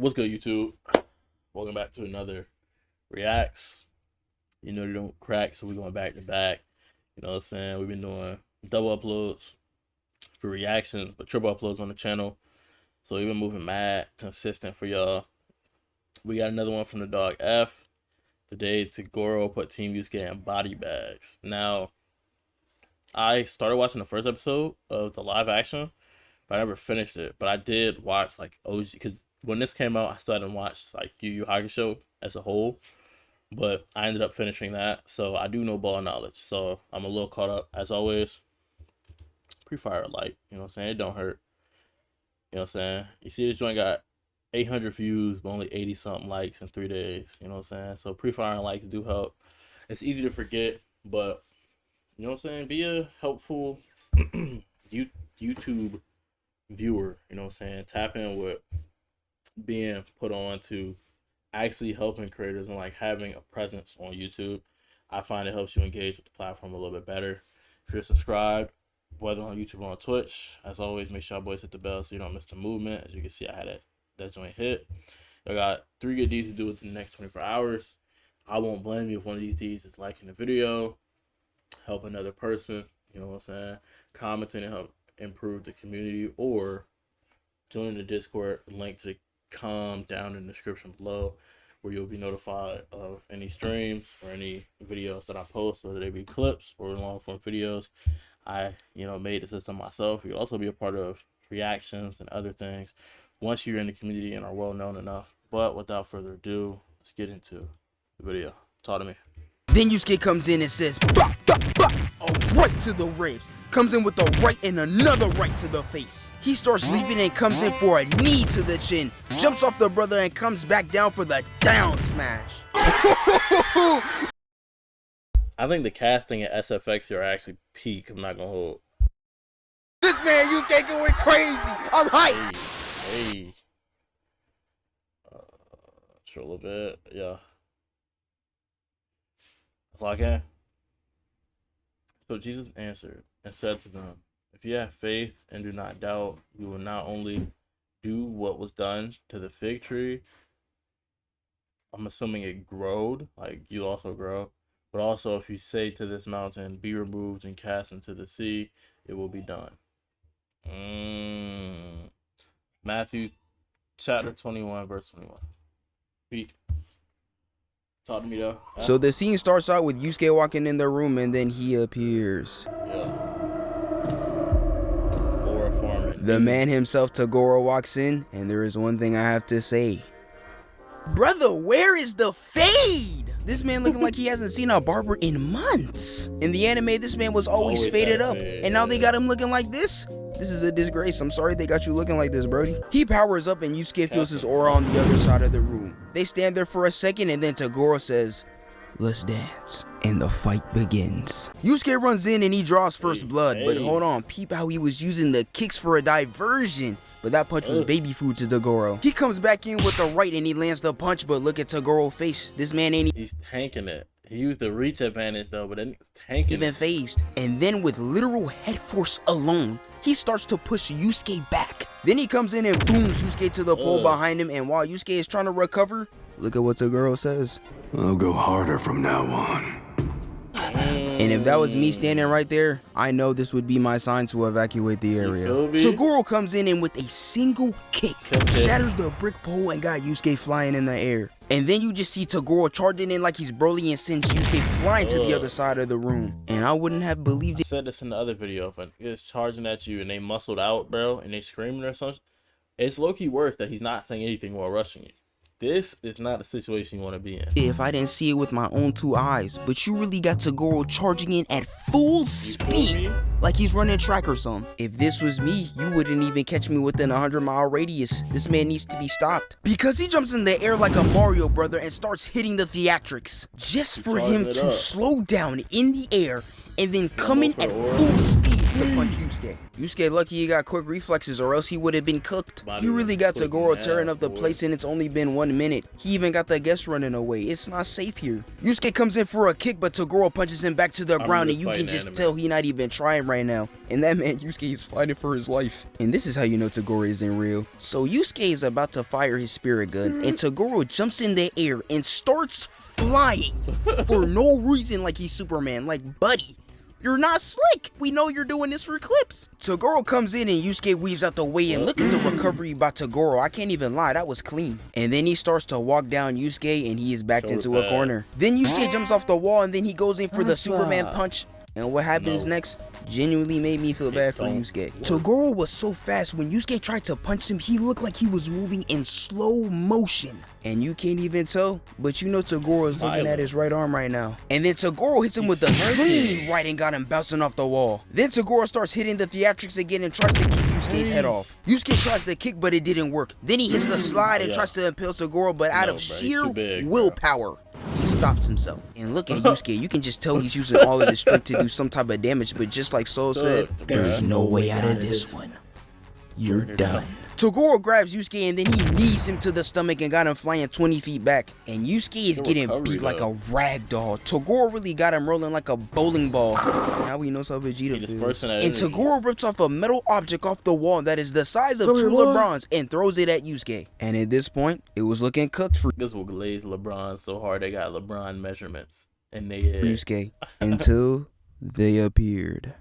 What's good, YouTube? Welcome back to another Reacts. You know they don't crack, so we're going back to back. You know what I'm saying? We've been doing double uploads for reactions, but triple uploads on the channel. So we've been moving mad consistent for y'all. We got another one from the dog F. Today, TOGURO put Team YUSKUE in body bags. Now, I started watching the first episode of the live action, but I never finished it. But I did watch like OG, because when this came out, I still hadn't watched like Yu Hakusho as a whole, but I ended up finishing that, so I do know ball knowledge. So I'm a little caught up as always. Pre-fire like, you know what I'm saying? It don't hurt. You know what I'm saying? You see this joint got 800 views, but only 80 something likes in 3 days. You know what I'm saying? So pre-fire and likes do help. It's easy to forget, but you know what I'm saying? Be a helpful YouTube viewer. You know what I'm saying? Tap in with being put on to actually helping creators and like having a presence on YouTube. I find it helps you engage with the platform a little bit better. If you're subscribed, whether on YouTube or on Twitch, as always, make sure y'all boys hit the bell so you don't miss the movement. As you can see, I had that joint hit. I got 3 good deeds to do within the next 24 hours. I won't blame you if one of these deeds is liking the video, help another person, you know what I'm saying, commenting and help improve the community, or joining the Discord. Link to come down in the description below, where you'll be notified of any streams or any videos that I post, whether they be clips or long form videos. I made the system myself. You'll also be a part of reactions and other things once you're in the community and are well known enough. But without further ado, let's get into the video. Talk to me. Then YUSKUE comes in and says, bah, bah, bah, a right to the ribs. Comes in with a right and another right to the face. He starts leaping and comes in for a knee to the chin. Jumps off the brother and comes back down for the down smash. I think the casting at SFX here are actually peak. I'm not gonna hold. This man YUSKUE going crazy. I'm hyped. Hey. Chill a little bit. Yeah. That's all I can. So Jesus answered and said to them, if you have faith and do not doubt, you will not only do what was done to the fig tree, I'm assuming it growed, like you also grow, but also if you say to this mountain, be removed and cast into the sea, it will be done. Matthew chapter 21, verse 21. Speak. Talk to me though. So the scene starts out with YUSKUE walking in the room and then he appears. Yeah. Or a farmer. The man himself, TOGURO, walks in, and there is one thing I have to say. Brother, where is the fade? This man looking like he hasn't seen a barber in months. In the anime, this man was always faded up, and now they got him looking like this? This is a disgrace. I'm sorry they got you looking like this, Brody. He powers up and YUSKUE feels his aura on the other side of the room. They stand there for a second and then TOGURO says, let's dance. And the fight begins. YUSKUE runs in and he draws first blood, but hold on, peep how he was using the kicks for a diversion. But that punch was baby food to TOGURO. He comes back in with the right and he lands the punch, but look at TOGURO's face. This man ain't he's tanking it. He used the reach advantage though, but then he's tanking even phased. And then with literal head force alone, he starts to push YUSKUE back. Then he comes in and booms YUSKUE to the pole behind him, and while YUSKUE is trying to recover, look at what TOGURO says. I'll go harder from now on. And if that was me standing right there, I know this would be my sign to evacuate the area. TOGURO comes in and with a single kick, shatters the brick pole and got YUSKUE flying in the air. And then you just see TOGURO charging in like he's Broly and sends YUSKUE flying to the other side of the room. And I wouldn't have believed it. I said this in the other video. If it's charging at you and they muscled out, bro, and they screaming or something, it's low-key worse that he's not saying anything while rushing you. This is not a situation you want to be in. If I didn't see it with my own 2 eyes, but you really got TOGURO charging in at full speed, like he's running track or something. If this was me, you wouldn't even catch me within a 100-mile radius. This man needs to be stopped. Because he jumps in the air like a Mario brother and starts hitting the theatrics. Just for him to slow down in the air and then come in at full speed, to punch Yusuke. Yusuke lucky he got quick reflexes or else he would have been cooked. You really got Toguro tearing up the place and it's only been 1 minute. He even got the guest running away. It's not safe here. Yusuke comes in for a kick, but Toguro punches him back to the ground and you can just tell he not even trying right now. And that man Yusuke is fighting for his life. And this is how you know Toguro isn't real. So Yusuke is about to fire his spirit gun and Toguro jumps in the air and starts flying for no reason like he's Superman. Like, buddy, you're not slick. We know you're doing this for clips. Toguro comes in and Yusuke weaves out the way and look at the recovery by Toguro. I can't even lie, that was clean. And then he starts to walk down Yusuke and he is backed into a corner. Then Yusuke jumps off the wall and then he goes in for the Superman punch. And what happens next genuinely made me feel bad for Yusuke. Toguro was so fast when Yusuke tried to punch him, he looked like he was moving in slow motion. And you can't even tell, but you know Toguro is looking at his right arm right now. And then Toguro hits him with a clean right and got him bouncing off the wall. Then Toguro starts hitting the theatrics again and tries to kick Yusuke's head off. Yusuke tries to kick, but it didn't work. Then he hits the slide and tries to impale Toguro, but out of sheer willpower, he stops himself. And look at Yusuke, you can just tell he's using all of his strength to do some type of damage, but just like Soul said, there's no way out of this one. You're done. Toguro grabs Yusuke and then he knees him to the stomach and got him flying 20 feet back. And Yusuke is getting beat like a rag doll. Toguro really got him rolling like a bowling ball. Now he knows how Vegeta feels. And Toguro rips off a metal object off the wall that is the size of 2 LeBrons and throws it at Yusuke. And at this point, it was looking cooked for this will glaze LeBron so hard they got LeBron measurements and they Yusuke until they appeared.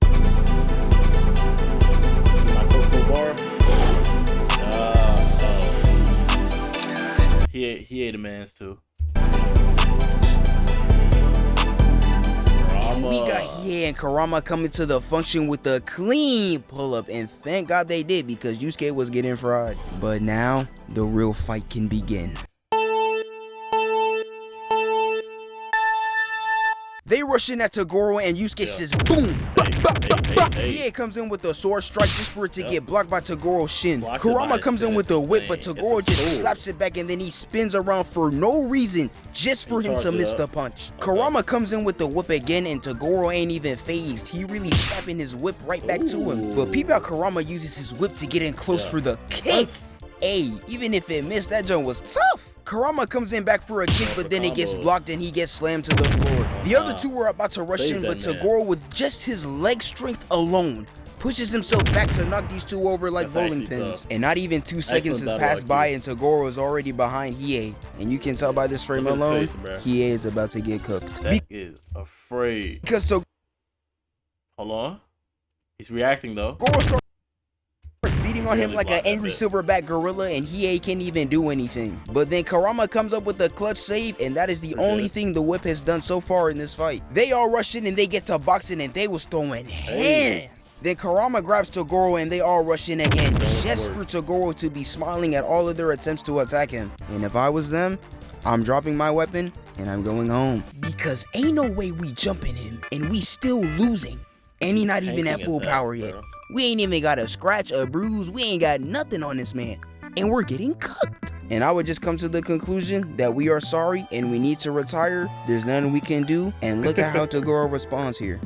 He ate a man's too. And we got Hiei and Kurama coming to the function with a clean pull-up, and thank God they did because Yusuke was getting fried. But now the real fight can begin. They rush in at Toguro and Yusuke says boom. Hiei comes in with a sword strike just for it to get blocked by Togoro's shin. Kurama comes in with a whip, but Toguro just slaps it back and then he spins around for no reason just for him to miss the punch. Kurama comes in with the whip again and Toguro ain't even phased. He really slapping his whip right back to him. But peep out Kurama uses his whip to get in close for the kick. Hey, even if it missed, that joint was tough. Kurama comes in back for a kick, but then it gets blocked and he gets slammed to the floor. The other two were about to rush in, but Toguro, with just his leg strength alone, pushes himself back to knock these two over like bowling pins. And not even 2 seconds has passed by and Toguro is already behind Hiei. And you can tell by this frame alone, Hiei is about to get cooked. That is afraid. Because hold on. He's reacting though. Toguro starts beating on him like an angry silverback gorilla and Hiei can't even do anything. But then Kurama comes up with a clutch save and that is the only thing the whip has done so far in this fight. They all rush in and they get to boxing and they was throwing hands. Then Kurama grabs Toguro and they all rush in again just for Toguro to be smiling at all of their attempts to attack him. And if I was them, I'm dropping my weapon and I'm going home. Because ain't no way we jumping him and we still losing. And he not even at full power yet. We ain't even got a scratch, a bruise, we ain't got nothing on this man. And we're getting cooked. And I would just come to the conclusion that we are sorry and we need to retire. There's nothing we can do. And look at how Toguro responds here.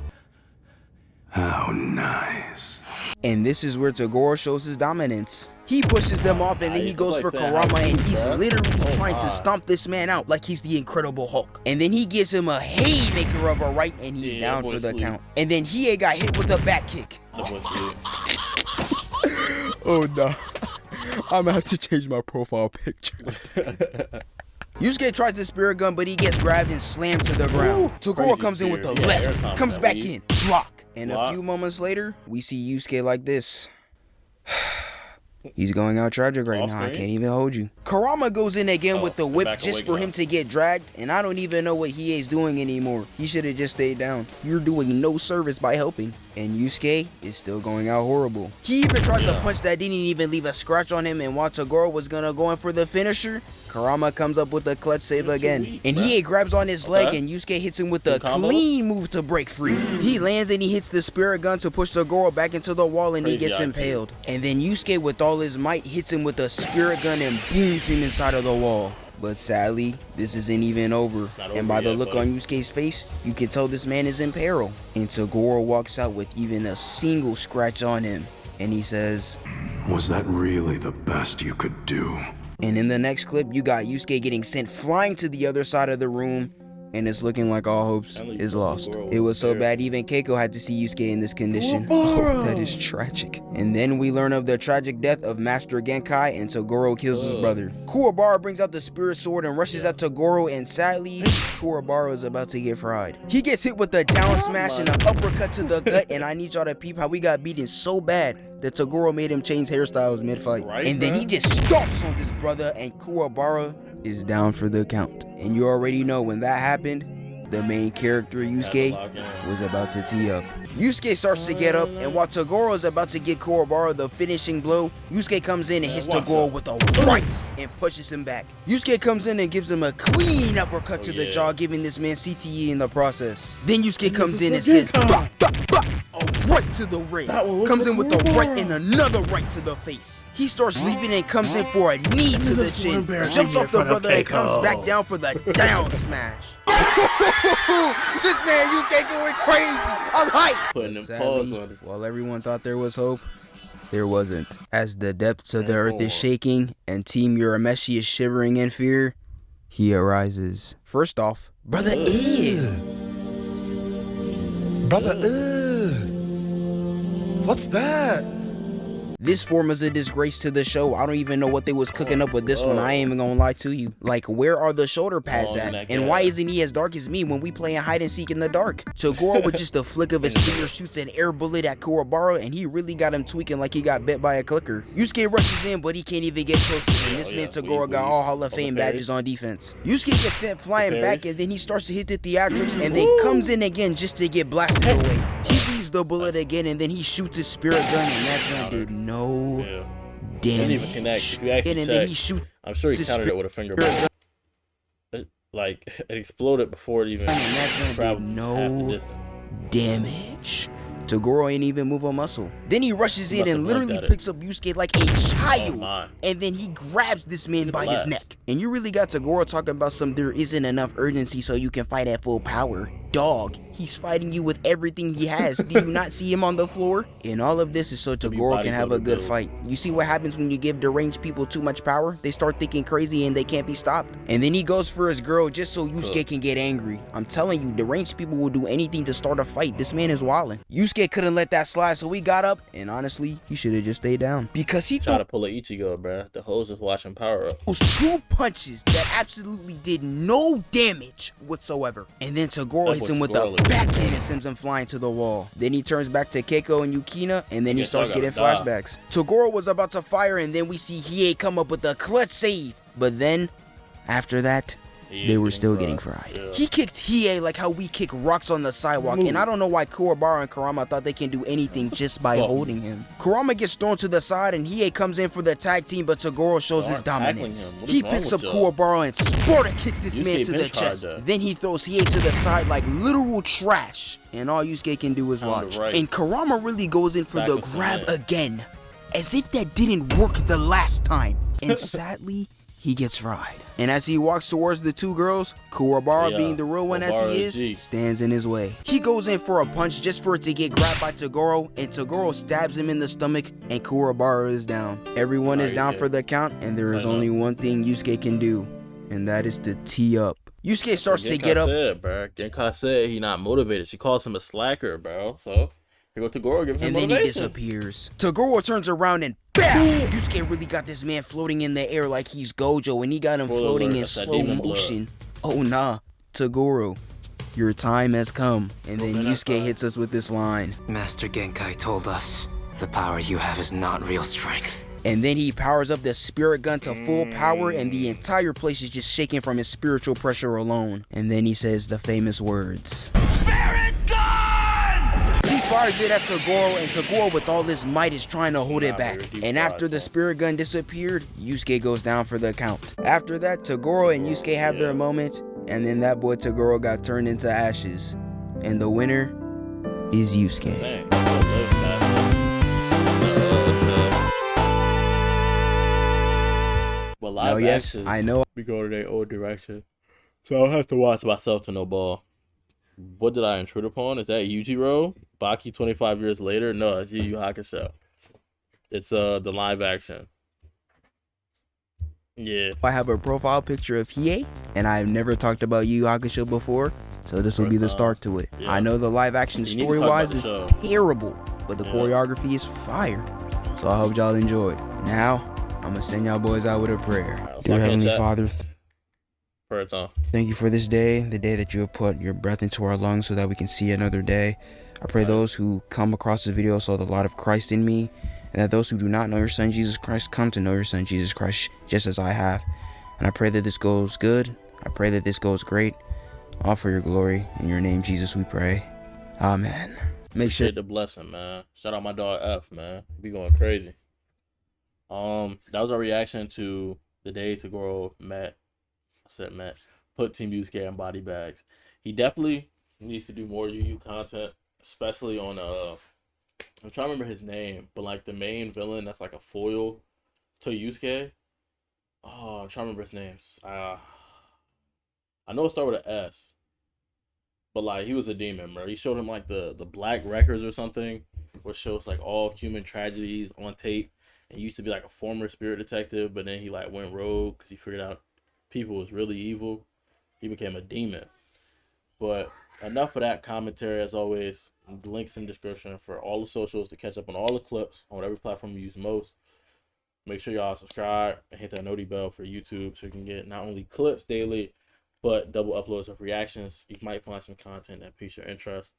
How nice. And this is where Toguro shows his dominance. He pushes them off and then he goes for Kurama and he's literally trying to stomp this man out like he's the Incredible Hulk. And then he gives him a haymaker of a right and he's down for the count. And then Hiei got hit with a back kick. Oh no. I'm gonna have to change my profile picture. Yusuke tries the spirit gun, but he gets grabbed and slammed to the ground. Toguro comes in with the left, comes back in, block. And a few moments later, we see Yusuke like this. He's going out tragic right now. I can't even hold you. Kurama goes in again with the whip just for him to get dragged, and I don't even know what Hiei's doing anymore. He should have just stayed down. You're doing no service by helping. And Yusuke is still going out horrible. He even tries a punch that didn't even leave a scratch on him, and while Toguro was gonna go in for the finisher, Kurama comes up with a clutch save again. And Hiei grabs on his leg and Yusuke hits him with a clean move to break free. He lands and he hits the spirit gun to push Toguro back into the wall and he gets impaled. And then Yusuke with all his might hits him with a spirit gun and booms him inside of the wall. But sadly, this isn't even over. Not And over by the yet, look buddy. on Yusuke's face, you can tell this man is in peril. And Toguro walks out with even a single scratch on him. And he says, Was that really the best you could do? and in the next clip, you got Yusuke getting sent flying to the other side of the room. And it's looking like all hopes is lost. It was so bad even Keiko had to see Yusuke in this condition. Oh, that is tragic. And then we learn of the tragic death of Master Genkai, and Toguro kills his brother. Kuwabara brings out the spirit sword and rushes at Toguro, and sadly, Kuwabara is about to get fried. He gets hit with a down smash and an uppercut to the gut, and I need y'all to peep how we got beaten so bad that Toguro made him change hairstyles mid-fight. Right, and then he just stomps on this brother, and Kuwabara is down for the count. And you already know when that happened, the main character Yusuke was about to tee up. Yusuke starts to get up, and while Toguro is about to get Kuwabara the finishing blow, Yusuke comes in and hits Toguro with a right and pushes him back. Yusuke comes in and gives him a clean uppercut to the jaw, giving this man CTE in the process. Then Yusuke comes in and says, bah, bah, bah, a right to the rib. Comes in with a right and another right to the face. He starts leaping and comes in for a knee to the chin. Jumps off the brother and comes back down for the down smash. This man Yusuke going crazy. I'm hyped. Putting them paws on it. While everyone thought there was hope, there wasn't. As the depths of the earth is shaking and Team Urameshi is shivering in fear, he arises. First off, brother Brother, what's that? This form is a disgrace to the show. I don't even know what they was cooking up with this one. I ain't even gonna lie to you. Like, where are the shoulder pads at? And why isn't he as dark as me when we playing hide and seek in the dark? Toguro with just a flick of his finger shoots an air bullet at Kuwabara, and he really got him tweaking like he got bit by a clicker. Yusuke rushes in, but he can't even get close to him. This man Toguro got all Hall of Fame badges on defense. Yusuke gets sent flying back, and then he starts to hit the theatrics, and then comes in again just to get blasted away. He leaves the bullet again, and then he shoots his spirit gun, and that gun did no damage. Didn't even connect. If you actually and check, then he shoots I'm sure he countered it with a finger ball. Like, it exploded before it even and that gun did traveled no half the distance. damage. Toguro ain't even move a muscle. Then he rushes in Must and have literally blinked at it. picks up Yusuke like a child. Oh my. And then he grabs this man by his blast. neck. And you really got Toguro talking about some there isn't enough urgency so you can fight at full power. Dog, he's fighting you with everything he has. Do you not see him on the floor? And all of this is so Toguro can have a good fight. You see what happens when you give deranged people too much power? They start thinking crazy and they can't be stopped. And then he goes for his girl just so Yusuke can get angry. I'm telling you, deranged people will do anything to start a fight. This man is wildin'. Yusuke couldn't let that slide, so he got up, and honestly, he should have just stayed down. Because he Try threw to pull a Ichigo, bruh. The hoes is watching Power Up. those two punches that absolutely did no damage whatsoever. And then Toguro hits him with the backhand and sends him flying to the wall. Then he turns back to Keiko and Yukina, and then he starts getting flashbacks. Toguro was about to fire, and then we see Hiei come up with a clutch save. But then, after that, they were still getting fried. Yeah. He kicked Hiei like how we kick rocks on the sidewalk, and I don't know why Kuwabara and Kurama thought they can do anything just by holding him. Kurama gets thrown to the side, and Hiei comes in for the tag team, but Toguro shows his dominance. He picks up Kuwabara and Sparta kicks this man to the chest. Then he throws Hiei to the side like literal trash, and all Yusuke can do is watch. And Kurama really goes in for the grab again, as if that didn't work the last time. And sadly, he gets fried. And as he walks towards the two girls, Kuwabara, being the real one as he is, stands in his way. He goes in for a punch just for it to get grabbed by Toguro, and Toguro stabs him in the stomach, and Kuwabara is down. Everyone is down for the count, and there is only one thing Yusuke can do, and that is to tee up. Yusuke starts to get up. Genkai said he not motivated. She calls him a slacker, bro. So here go Toguro, gives him and motivation. Then he disappears. Toguro turns around and BAM! Yusuke really got this man floating in the air like he's Gojo, and he got him floating in slow motion. Oh nah, Toguro, your time has come. And then Yusuke hits us with this line. Master Genkai told us, the power you have is not real strength. And then he powers up the spirit gun to full power, and the entire place is just shaking from his spiritual pressure alone. And then he says the famous words. Spirit gun! He fires it at Toguro, and Toguro with all his might is trying to hold it back. And after the spirit gun disappeared, Yusuke goes down for the count. After that, Toguro and Yusuke have their moment, and then that boy Toguro got turned into ashes. And the winner is Yusuke. live yes, actions, I know. we go to their old direction. So I'll have to watch myself to no ball. What did I intrude upon? Is that Yujiro? Baki 25 years later? No, it's Yu Yu Hakusho. It's the live action. Yeah. I have a profile picture of Hiei, and I've never talked about Yu Yu Hakusho before, so this will be the start to it. Yeah. I know the live action You need to talk about story-wise the is show. terrible, but the choreography is fire. So I hope y'all enjoyed. Now, I'm gonna send y'all boys out with a prayer. let's Dear lock in, Heavenly chat. Father, Prayer time. thank you for this day, the day that you have put your breath into our lungs so that we can see another day. I pray those who come across this video saw the light of Christ in me, and that those who do not know your son Jesus Christ come to know your son Jesus Christ just as I have. And I pray that this goes good. I pray that this goes great. All for your glory. In your name, Jesus, we pray. Amen. Make sure Appreciate the blessing, man. Shout out my dog F, man. Be going crazy. That was our reaction to the day TOGURO put Team YUSKUE in body bags. He definitely needs to do more UU content, especially on I'm trying to remember his name, but like the main villain that's like a foil to YUSKUE. Oh, I'm trying to remember his name. I know it started with an S, but like he was a demon, bro. He showed him like the black records or something, which shows like all human tragedies on tape. And he used to be like a former spirit detective, but then he like went rogue because he figured out people was really evil. He became a demon. But enough of that commentary. As always, the links in the description for all the socials to catch up on all the clips on whatever platform you use most. Make sure y'all subscribe and hit that noti bell for YouTube so you can get not only clips daily, but double uploads of reactions. You might find some content that piques your interest.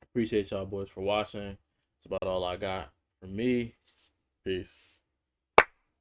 Appreciate y'all boys for watching. That's about all I got from me. Peace.